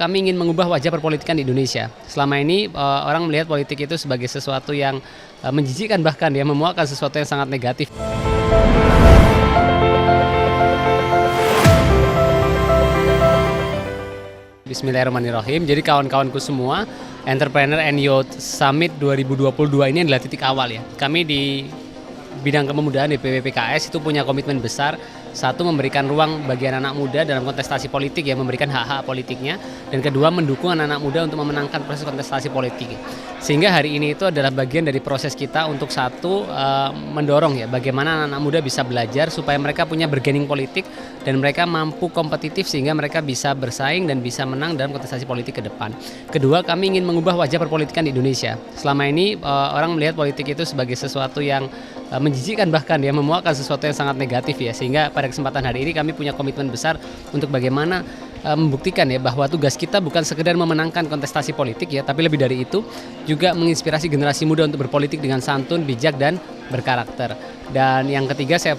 Kami ingin mengubah wajah perpolitikan di Indonesia. Selama ini orang melihat politik itu sebagai sesuatu yang menjijikkan, bahkan ya memuakkan sesuatu yang sangat negatif. Bismillahirrahmanirrahim. Jadi kawan-kawanku semua, Entrepreneur and Youth Summit 2022 ini adalah titik awal ya. Kami di bidang kepemudaan DPW PKS itu punya komitmen besar. Satu, memberikan ruang bagi anak-anak muda dalam kontestasi politik, ya, memberikan hak-hak politiknya. Dan kedua, mendukung anak-anak muda untuk memenangkan proses kontestasi politik. Sehingga hari ini itu adalah bagian dari proses kita untuk satu, mendorong ya bagaimana anak-anak muda bisa belajar supaya mereka punya bargaining politik dan mereka mampu kompetitif sehingga mereka bisa bersaing dan bisa menang dalam kontestasi politik ke depan. Kedua, kami ingin mengubah wajah perpolitikan di Indonesia. Selama ini orang melihat politik itu sebagai sesuatu yang menjijikkan, bahkan ya memuakkan sesuatu yang sangat negatif ya, sehingga pada kesempatan hari ini kami punya komitmen besar untuk bagaimana membuktikan ya bahwa tugas kita bukan sekedar memenangkan kontestasi politik ya, tapi lebih dari itu juga menginspirasi generasi muda untuk berpolitik dengan santun, bijak dan berkarakter. Dan yang ketiga saya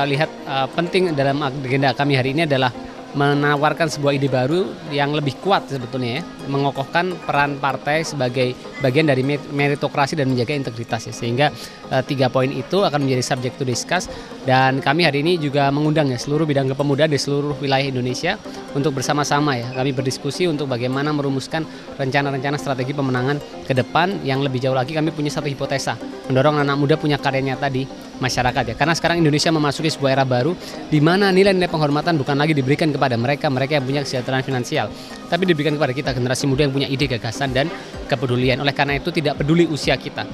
lihat penting dalam agenda kami hari ini adalah menawarkan sebuah ide baru yang lebih kuat sebetulnya ya, mengokohkan peran partai sebagai bagian dari meritokrasi dan menjaga integritas ya, sehingga 3 poin itu akan menjadi subject to discuss. Dan kami hari ini juga mengundang ya seluruh bidang kepemudaan di seluruh wilayah Indonesia untuk bersama-sama ya kami berdiskusi untuk bagaimana merumuskan rencana-rencana strategi pemenangan ke depan. Yang lebih jauh lagi, kami punya satu hipotesa, mendorong anak muda punya karya nyata di masyarakat ya, karena sekarang Indonesia memasuki sebuah era baru di mana nilai-nilai penghormatan bukan lagi diberikan kepada mereka yang punya kesejahteraan finansial, tapi diberikan kepada kita, generasi muda yang punya ide, gagasan dan kepedulian. Oleh karena itu tidak peduli usia kita,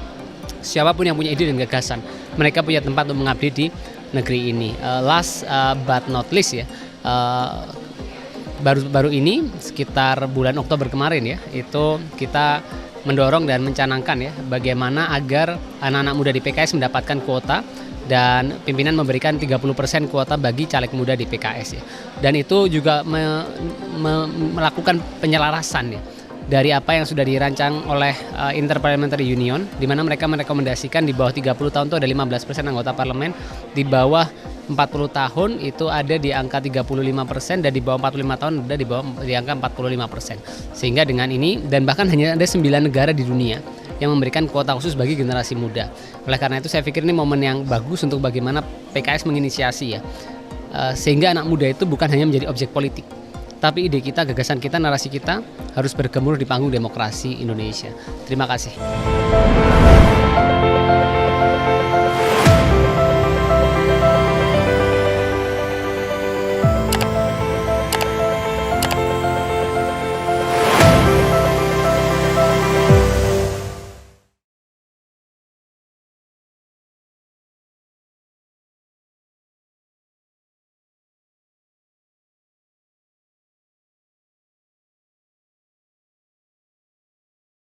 siapapun yang punya ide dan gagasan, mereka punya tempat untuk mengabdi di negeri ini. Last but not least ya, baru ini sekitar bulan Oktober kemarin ya, itu kita mendorong dan mencanangkan ya bagaimana agar anak-anak muda di PKS mendapatkan kuota, dan pimpinan memberikan 30% kuota bagi caleg muda di PKS ya. Dan itu juga melakukan penyelarasan ya dari apa yang sudah dirancang oleh Interparliamentary Union, di mana mereka merekomendasikan di bawah 30 tahun itu ada 15% anggota parlemen, di bawah 40 tahun itu ada di angka 35%, dan di bawah 45 tahun ada di angka 45%. Sehingga dengan ini, dan bahkan hanya ada 9 negara di dunia yang memberikan kuota khusus bagi generasi muda. Oleh karena itu saya pikir ini momen yang bagus untuk bagaimana PKS menginisiasi ya, sehingga anak muda itu bukan hanya menjadi objek politik, tapi ide kita, gagasan kita, narasi kita harus bergemuruh di panggung demokrasi Indonesia. Terima kasih.